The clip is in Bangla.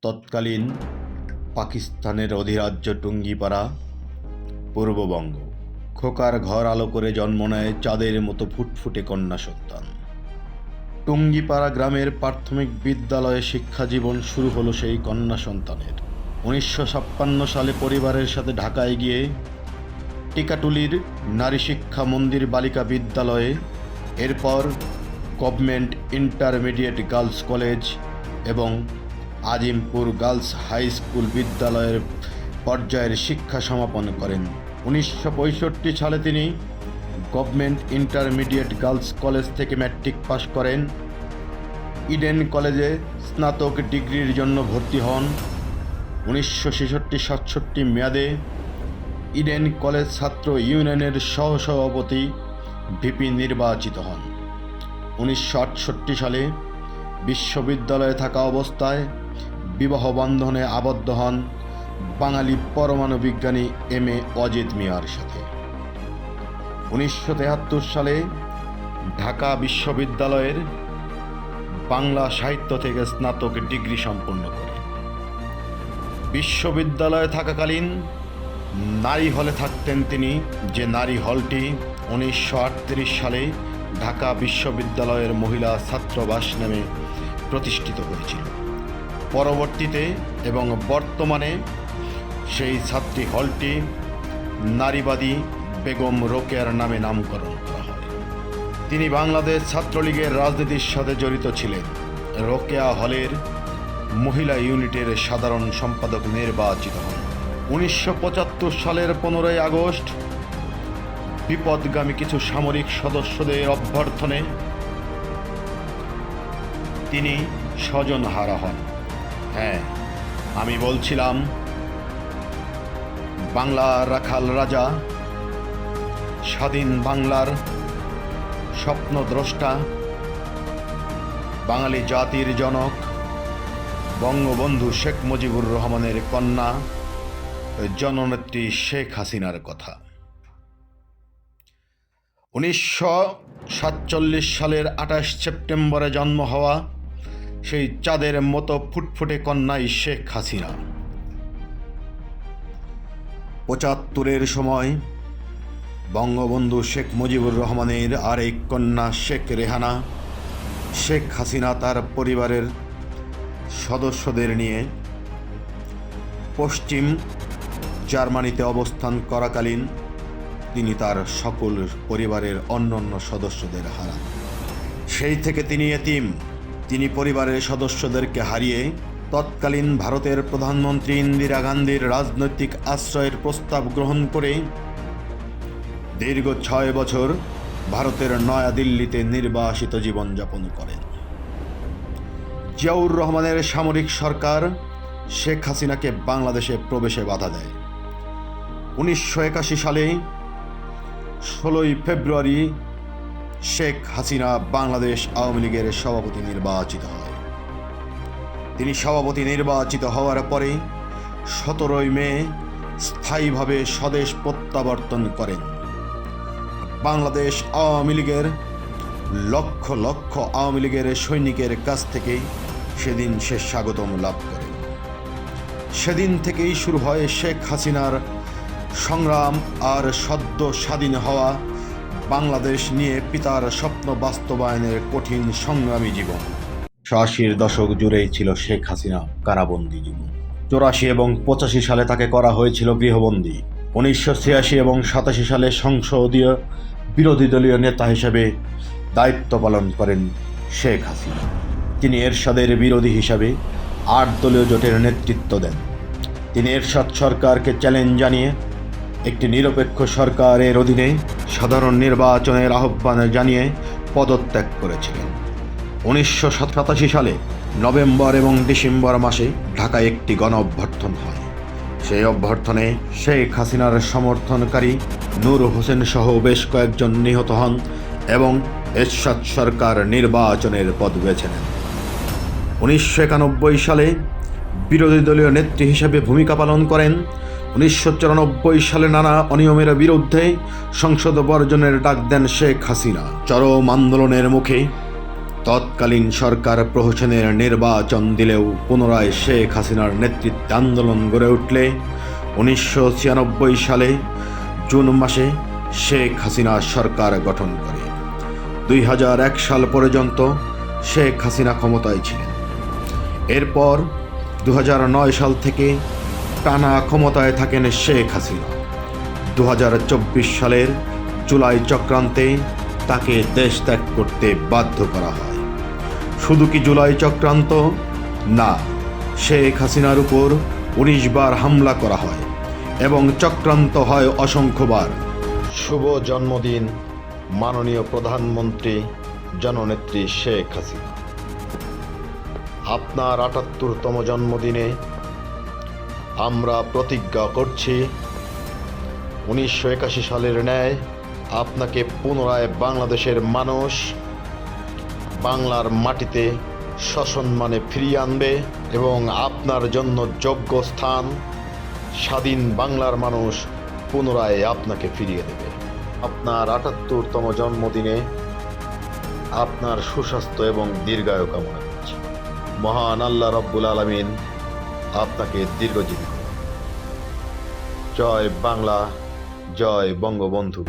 তৎকালীন পাকিস্তানের অধিরাজ্য টুঙ্গিপাড়া, পূর্ববঙ্গ। খোকার ঘর আলো করে জন্ম নেয় চাঁদের মতো ফুটফুটে কন্যা সন্তান। টুঙ্গিপাড়া গ্রামের প্রাথমিক বিদ্যালয়ে শিক্ষা জীবন শুরু হলো সেই কন্যা সন্তানের। 1956 সালে পরিবারের সাথে ঢাকায় গিয়ে টিকাটুলির নারী শিক্ষা মন্দির বালিকা বিদ্যালয়ে, এরপর গভর্নমেন্ট ইন্টারমিডিয়েট গার্লস কলেজ এবং আজিমপুর গার্লস হাই স্কুল বিদ্যালয়ের পর্যায়ের শিক্ষা সমাপন করেন। 1965 সালে তিনি গভর্নমেন্ট ইন্টারমিডিয়েট গার্লস কলেজ থেকে ম্যাট্রিক পাশ করেন। ইডেন কলেজে স্নাতক ডিগ্রির জন্য ভর্তি হন। 1966-67 মেয়াদে ইডেন কলেজ ছাত্র ইউনিয়নের সহসভাপতি ভিপি নির্বাচিত হন। 1968 সালে বিশ্ববিদ্যালয়ে থাকা অবস্থায় বিবাহ বন্ধনে আবদ্ধ হন বাঙালি পরমাণু বিজ্ঞানী এম.এ. অজিত মিয়ার সাথে। 1973 সালে ঢাকা বিশ্ববিদ্যালয়ের বাংলা সাহিত্য থেকে স্নাতক ডিগ্রি সম্পন্ন করেন। বিশ্ববিদ্যালয়ে থাকাকালীন নারী হলে থাকতেন তিনি, যে নারী হলটি 1938 সালে ঢাকা বিশ্ববিদ্যালয়ের মহিলা ছাত্রাবাস নামে প্রতিষ্ঠিত হয়েছিল। পরবর্তীতে এবং বর্তমানে সেই ছাত্রী হলটি নারীবাদী বেগম রোকেয়ার নামে নামকরণ করা হয়। তিনি বাংলাদেশ ছাত্রলীগের রাজনীতির সাথে জড়িত ছিলেন। রোকেয়া হলের মহিলা ইউনিটের সাধারণ সম্পাদক নির্বাচিত হন। 1975 সালের 15 আগস্ট বিপদগামী কিছু সামরিক সদস্যদের অভ্যর্থনে তিনি স্বজনহারা হন। হ্যাঁ, আমি বলছিলাম বাংলা রাখাল রাজা, স্বাধীন বাংলার স্বপ্নদ্রষ্টা, বাঙালি জাতির জনক বঙ্গবন্ধু শেখ মুজিবুর রহমানের কন্যা জননেত্রী শেখ হাসিনার কথা। 1947 সালের 28 সেপ্টেম্বরে জন্ম হওয়া সেই চাঁদের মতো ফুটফুটে কন্যাই শেখ হাসিনা। 75-এর সময় বঙ্গবন্ধু শেখ মুজিবুর রহমানের আরেক কন্যা শেখ রেহানা শেখ হাসিনা তার পরিবারের সদস্যদের নিয়ে পশ্চিম জার্মানিতে অবস্থান করাকালীন তিনি তার সকল পরিবারের অন্যান্য সদস্যদের হারান। সেই থেকে তিনি এতিম। তিনি পরিবারের সদস্যদেরকে হারিয়ে তৎকালীন ভারতের প্রধানমন্ত্রী ইন্দিরা গান্ধীর রাজনৈতিক আশ্রয়ের প্রস্তাব গ্রহণ করে দীর্ঘ 6 বছর ভারতের নয়াদিল্লিতে নির্বাসিত জীবনযাপন করেন। জিয়াউর রহমানের সামরিক সরকার শেখ হাসিনাকে বাংলাদেশে প্রবেশে বাধা দেয়। 1981 সালে 16 ফেব্রুয়ারি শেখ হাসিনা বাংলাদেশ আওয়ামী লীগের সভাপতি নির্বাচিত হয়। তিনি সভাপতি নির্বাচিত হওয়ার পরে 17 মে স্থায়ীভাবে স্বদেশ প্রত্যাবর্তন করেন। বাংলাদেশ আওয়ামী লীগের লক্ষ লক্ষ আওয়ামী লীগের সৈনিকের কাছ থেকে সেদিন সে স্বাগতম লাভ করে। সেদিন থেকেই শুরু হয় শেখ হাসিনার সংগ্রাম আর সদ্য স্বাধীন হওয়া বাংলাদেশ নিয়ে পিতার স্বপ্ন বাস্তবায়নের কঠিন সংগ্রামী জীবন। 80-র দশক জুড়েই ছিল শেখ হাসিনা কারাবন্দী জীবন। 84 এবং 85 সালে তাকে করা হয়েছিল গৃহবন্দী। 1986 এবং 87 সালে সংসদীয় বিরোধী দলীয় নেতা হিসেবে দায়িত্ব পালন করেন শেখ হাসিনা। তিনি এরশাদের বিরোধী হিসাবে 8 দলীয় জোটের নেতৃত্ব দেন। তিনি এরশাদ সরকারকে চ্যালেঞ্জ জানিয়ে একটি নিরপেক্ষ সরকারের অধীনে সাধারণ নির্বাচনের আহ্বান জানিয়ে পদত্যাগ করেছিলেন। 1987 সালে নভেম্বর এবং ডিসেম্বর মাসে ঢাকায় একটি গণ অভ্যর্থন হয়। সেই অভ্যর্থনে শেখ হাসিনার সমর্থনকারী নূর হোসেন সহ বেশ কয়েকজন নিহত হন এবং এরশাদ সরকার নির্বাচনের পথ বেছে নেন। 1991 সালে বিরোধী দলীয় নেত্রী হিসেবে ভূমিকা পালন করেন। 1994 সালে নানা অনিয়মের বিরুদ্ধে সংসদ বর্জনের ডাক দেন শেখ হাসিনা। চরম আন্দোলনের মুখে তৎকালীন সরকার প্রহসনের নির্বাচন দিলেও পুনরায় শেখ হাসিনার নেতৃত্বে আন্দোলন গড়ে উঠলে 1996 সালে জুন মাসে শেখ হাসিনা সরকার গঠন করে। 2001 সাল পর্যন্ত শেখ হাসিনা ক্ষমতায় ছিলেন। এরপর 2009 সাল থেকে টানা ক্ষমতায় থাকেন শেখ হাসিনা। 2024 সালের জুলাই চক্রান্তে তাকে দেশ ত্যাগ করতে বাধ্য করা হয়। শুধু কি জুলাই চক্রান্ত? না, শেখ হাসিনার উপর 19 বার হামলা করা হয় এবং চক্রান্ত হয় অসংখ্যবার। শুভ জন্মদিন মাননীয় প্রধানমন্ত্রী জননেত্রী শেখ হাসিনা। আপনার ৭৮তম জন্মদিনে আমরা প্রতিজ্ঞা করছি 1981 সালের ন্যায় আপনাকে পুনরায় বাংলাদেশের মানুষ বাংলার মাটিতে সসম্মানে ফিরিয়ে আনবে এবং আপনার জন্য যোগ্য স্থান স্বাধীন বাংলার মানুষ পুনরায় আপনাকে ফিরিয়ে দেবে। আপনার ৭৮তম জন্মদিনে আপনার সুস্বাস্থ্য এবং দীর্ঘায়ু কামনা করছি। মহান আল্লাহ রব্বুল আলামিন আপনাকে দীর্ঘজীবী করুন। জয় বাংলা, জয় বঙ্গবন্ধু।